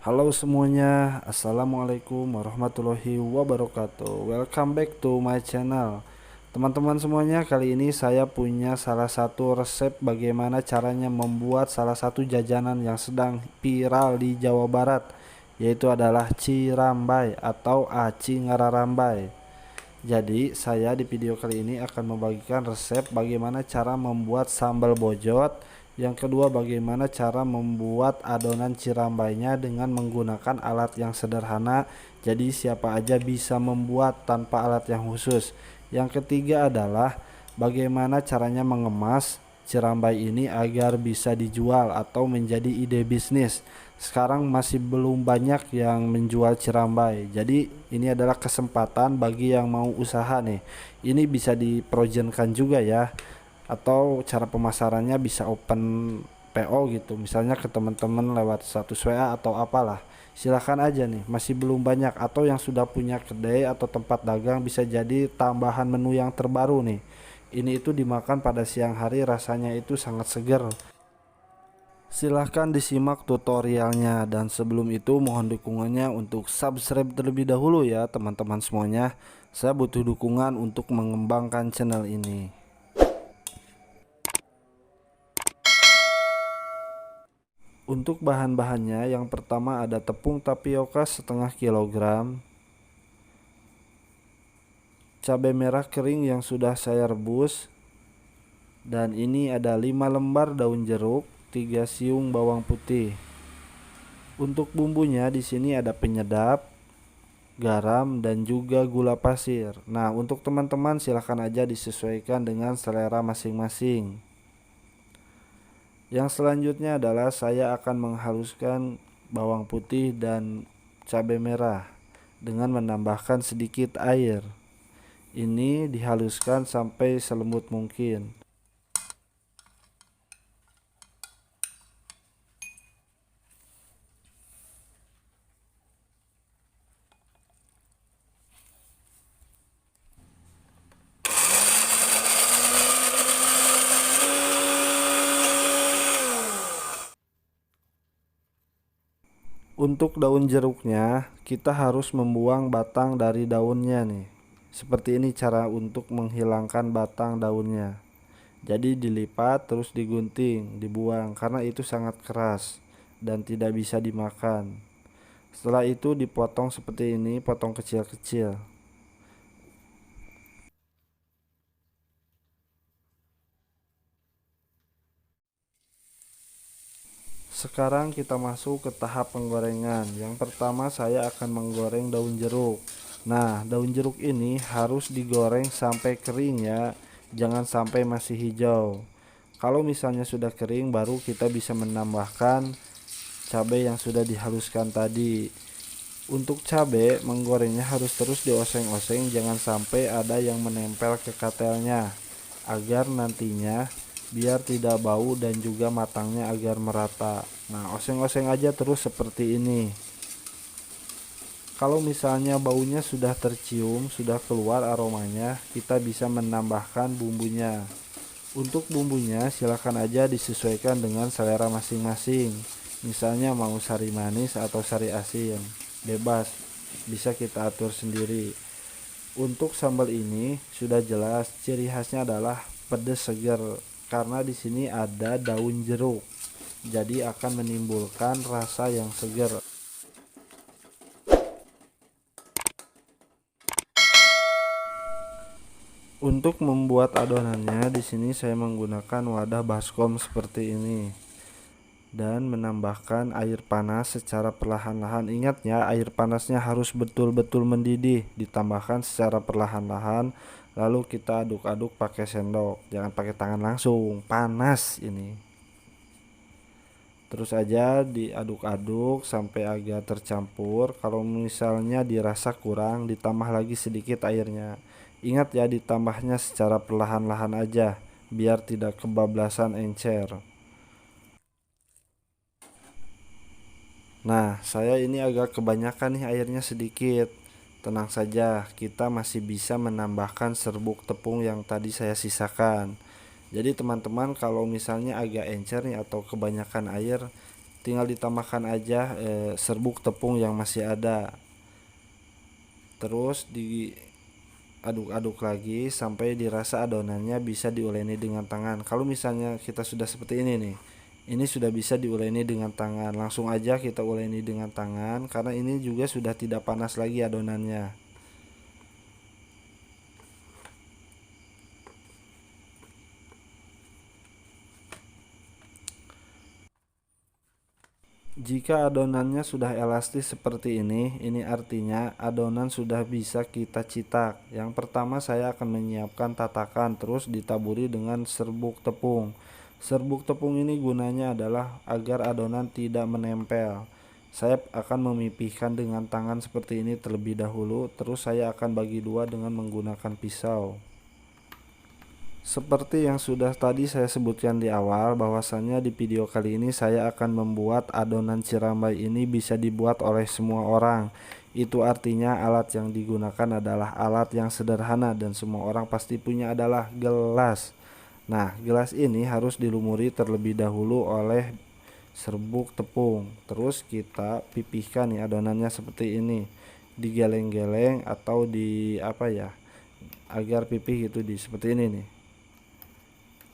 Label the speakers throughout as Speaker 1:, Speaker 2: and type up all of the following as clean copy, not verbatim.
Speaker 1: Halo semuanya, assalamualaikum warahmatullahi wabarakatuh. Welcome back to my channel. Teman-teman semuanya, kali ini saya punya salah satu resep bagaimana caranya membuat salah satu jajanan yang sedang viral di Jawa Barat, yaitu adalah cirambai atau aci ngararambai. Jadi saya di video kali ini akan membagikan resep bagaimana cara membuat sambal bojot. Yang kedua, bagaimana cara membuat adonan cirambainya dengan menggunakan alat yang sederhana. Jadi siapa aja bisa membuat tanpa alat yang khusus. Yang ketiga adalah bagaimana caranya mengemas cirambai ini agar bisa dijual atau menjadi ide bisnis. Sekarang masih belum banyak yang menjual cirambai, jadi ini adalah kesempatan bagi yang mau usaha nih. Ini bisa diprojenkan juga ya, atau cara pemasarannya bisa open PO gitu, misalnya ke teman-teman lewat status WA atau apalah. Silahkan aja nih, masih belum banyak, atau yang sudah punya kedai atau tempat dagang bisa jadi tambahan menu yang terbaru nih. Ini itu dimakan pada siang hari, rasanya itu sangat segar. Silahkan disimak tutorialnya, dan sebelum itu mohon dukungannya untuk subscribe terlebih dahulu ya teman-teman semuanya. Saya butuh dukungan untuk mengembangkan channel ini. Untuk bahan-bahannya, yang pertama ada tepung tapioka setengah kilogram, cabai merah kering yang sudah saya rebus, dan ini ada 5 lembar daun jeruk, 3 siung bawang putih. Untuk bumbunya di sini ada penyedap, garam, dan juga gula pasir. Nah, untuk teman-teman silahkan aja disesuaikan dengan selera masing-masing. Yang selanjutnya adalah saya akan menghaluskan bawang putih dan cabai merah dengan menambahkan sedikit air. Ini dihaluskan sampai selembut mungkin. Untuk daun jeruknya, kita harus membuang batang dari daunnya nih. Seperti ini cara untuk menghilangkan batang daunnya. Jadi dilipat terus digunting, dibuang karena itu sangat keras dan tidak bisa dimakan. Setelah itu dipotong seperti ini, potong kecil-kecil. Sekarang kita masuk ke tahap penggorengan. Yang pertama saya akan menggoreng daun jeruk. Nah, daun jeruk ini harus digoreng sampai kering ya. Jangan sampai masih hijau. Kalau misalnya sudah kering, baru kita bisa menambahkan cabai yang sudah dihaluskan tadi. Untuk cabai, menggorengnya harus terus dioseng-oseng, jangan sampai ada yang menempel ke katelnya, agar nantinya biar tidak bau dan juga matangnya agar merata. Nah, oseng-oseng aja terus seperti ini. Kalau misalnya baunya sudah tercium, sudah keluar aromanya, kita bisa menambahkan bumbunya. Untuk bumbunya silakan aja disesuaikan dengan selera masing-masing. Misalnya mau sari manis atau sari asin, bebas, bisa kita atur sendiri. Untuk sambal ini sudah jelas ciri khasnya adalah pedas segar, karena di sini ada daun jeruk. Jadi akan menimbulkan rasa yang segar. Untuk membuat adonannya, di sini saya menggunakan wadah baskom seperti ini dan menambahkan air panas secara perlahan-lahan. Ingat ya, air panasnya harus betul-betul mendidih, ditambahkan secara perlahan-lahan, lalu kita aduk-aduk pakai sendok, jangan pakai tangan langsung, panas ini. Terus aja diaduk-aduk sampai agak tercampur. Kalau misalnya dirasa kurang, ditambah lagi sedikit airnya. Ingat ya, ditambahnya secara perlahan-lahan aja biar tidak kebablasan encer. Nah, saya ini agak kebanyakan nih, airnya sedikit. Tenang saja, kita masih bisa menambahkan serbuk tepung yang tadi saya sisakan. Jadi teman-teman, kalau misalnya agak encer nih atau kebanyakan air, tinggal ditambahkan aja serbuk tepung yang masih ada, terus diaduk-aduk lagi sampai dirasa adonannya bisa diuleni dengan tangan. Kalau misalnya kita sudah seperti ini nih, ini sudah bisa diuleni dengan tangan, langsung aja kita uleni dengan tangan karena ini juga sudah tidak panas lagi adonannya. Jika adonannya sudah elastis seperti ini artinya adonan sudah bisa kita cetak. Yang pertama saya akan menyiapkan tatakan, terus ditaburi dengan serbuk tepung. Serbuk tepung ini gunanya adalah agar adonan tidak menempel. Saya akan memipihkan dengan tangan seperti ini terlebih dahulu, terus saya akan bagi dua dengan menggunakan pisau. Seperti yang sudah tadi saya sebutkan di awal, bahwasannya di video kali ini saya akan membuat adonan cirambai ini bisa dibuat oleh semua orang. Itu artinya alat yang digunakan adalah alat yang sederhana dan semua orang pasti punya, adalah gelas. Nah, gelas ini harus dilumuri terlebih dahulu oleh serbuk tepung. Terus kita pipihkan nih adonannya seperti ini. Digeleng-geleng atau di apa ya? Agar pipih gitu di seperti ini nih.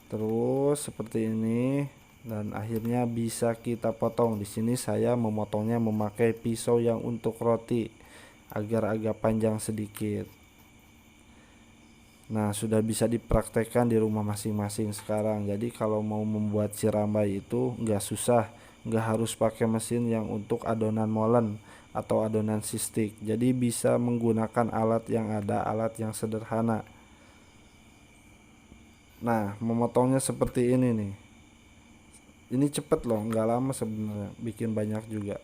Speaker 1: Terus seperti ini dan akhirnya bisa kita potong. Di sini saya memotongnya memakai pisau yang untuk roti agar agak panjang sedikit. Nah, sudah bisa dipraktekkan di rumah masing-masing sekarang. Jadi kalau mau membuat cirambai itu nggak susah, nggak harus pakai mesin yang untuk adonan molen atau adonan sistik. Jadi bisa menggunakan alat yang ada, alat yang sederhana. Nah, memotongnya seperti ini nih. Ini cepet loh, nggak lama sebenarnya, bikin banyak juga.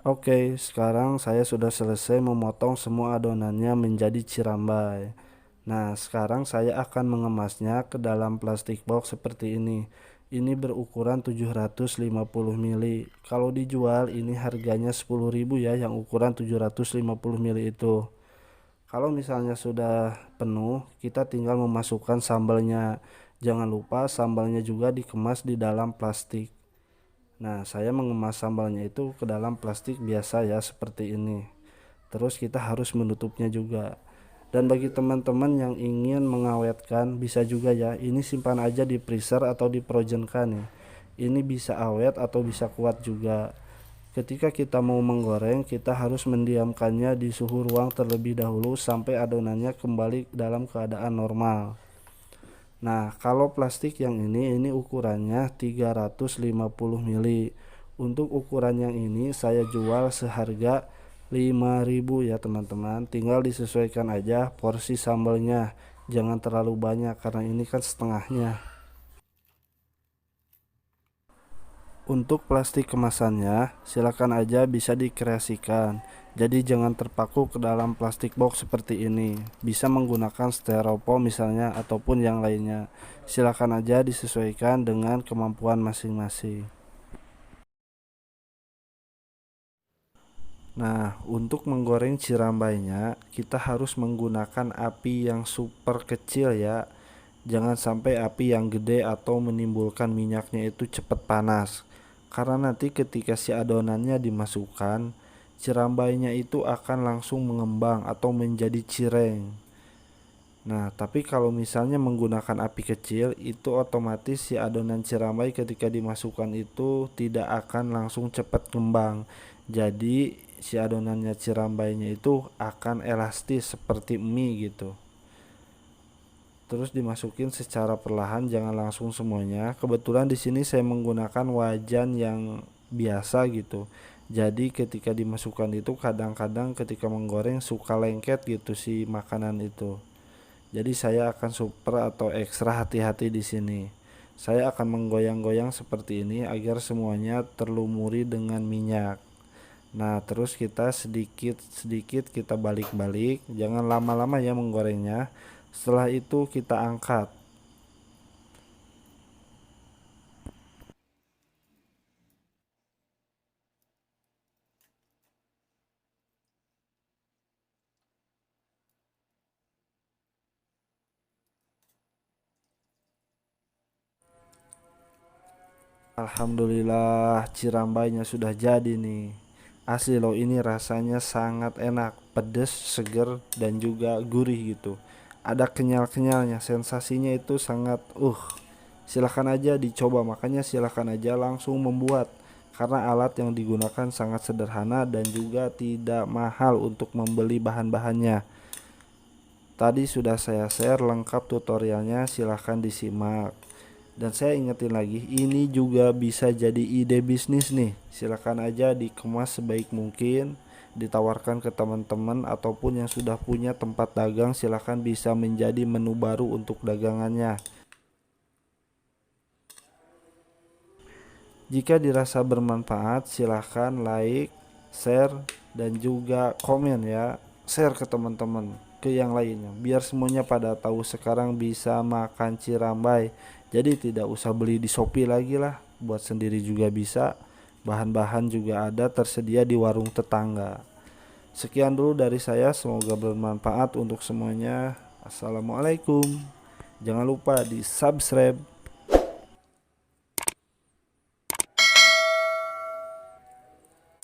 Speaker 1: Oke, sekarang saya sudah selesai memotong semua adonannya menjadi cirambai. Nah, sekarang saya akan mengemasnya ke dalam plastik box seperti ini. Ini berukuran 750 ml. Kalau dijual ini harganya 10.000 ya, yang ukuran 750 ml itu. Kalau misalnya sudah penuh, kita tinggal memasukkan sambalnya. Jangan lupa sambalnya juga dikemas di dalam plastik. Nah, saya mengemas sambalnya itu ke dalam plastik biasa ya, seperti ini. Terus kita harus menutupnya juga. Dan bagi teman-teman yang ingin mengawetkan, bisa juga ya, ini simpan aja di freezer atau di frozen kan ya. Ini bisa awet atau bisa kuat juga. Ketika kita mau menggoreng, kita harus mendiamkannya di suhu ruang terlebih dahulu sampai adonannya kembali dalam keadaan normal. Nah, kalau plastik yang ini ukurannya 350 ml. Untuk ukuran yang ini saya jual seharga 5.000 ya teman-teman. Tinggal disesuaikan aja porsi sambalnya. Jangan terlalu banyak karena ini kan setengahnya. Untuk plastik kemasannya, silakan aja bisa dikreasikan. Jadi jangan terpaku ke dalam plastik box seperti ini. Bisa menggunakan styrofoam misalnya ataupun yang lainnya. Silakan aja disesuaikan dengan kemampuan masing-masing. Nah, untuk menggoreng cirambainya, kita harus menggunakan api yang super kecil ya. Jangan sampai api yang gede atau menimbulkan minyaknya itu cepat panas. Karena nanti ketika si adonannya dimasukkan, cirambainya itu akan langsung mengembang atau menjadi cireng. Nah, tapi kalau misalnya menggunakan api kecil, itu otomatis si adonan cirambai ketika dimasukkan itu tidak akan langsung cepat ngembang. Jadi si adonannya cirambainya itu akan elastis seperti mie gitu. Terus dimasukin secara perlahan, jangan langsung semuanya. Kebetulan di sini saya menggunakan wajan yang biasa gitu. Jadi ketika dimasukkan itu kadang-kadang ketika menggoreng suka lengket gitu si makanan itu. Jadi saya akan super atau ekstra hati-hati di sini. Saya akan menggoyang-goyang seperti ini agar semuanya terlumuri dengan minyak. Nah, terus kita sedikit-sedikit kita balik-balik, jangan lama-lama ya menggorengnya. Setelah itu kita angkat. Alhamdulillah cirambainya sudah jadi nih. Asli loh, ini rasanya sangat enak, pedes, seger, dan juga gurih gitu. Ada kenyal-kenyalnya, sensasinya itu sangat silahkan aja dicoba, makanya silahkan aja langsung membuat. Karena alat yang digunakan sangat sederhana dan juga tidak mahal untuk membeli bahan-bahannya. Tadi sudah saya share lengkap tutorialnya, silahkan disimak. Dan saya ingetin lagi, ini juga bisa jadi ide bisnis nih. Silahkan aja dikemas sebaik mungkin, ditawarkan ke teman-teman ataupun yang sudah punya tempat dagang, silahkan bisa menjadi menu baru untuk dagangannya. Jika dirasa bermanfaat, silahkan like, share, dan juga komen ya. Share ke teman-teman, ke yang lainnya, biar semuanya pada tahu sekarang bisa makan cirambai. Jadi tidak usah beli di Shopee lagi lah, buat sendiri juga bisa. Bahan-bahan juga ada tersedia di warung tetangga. Sekian dulu dari saya, semoga bermanfaat untuk semuanya. Assalamualaikum. Jangan lupa di subscribe.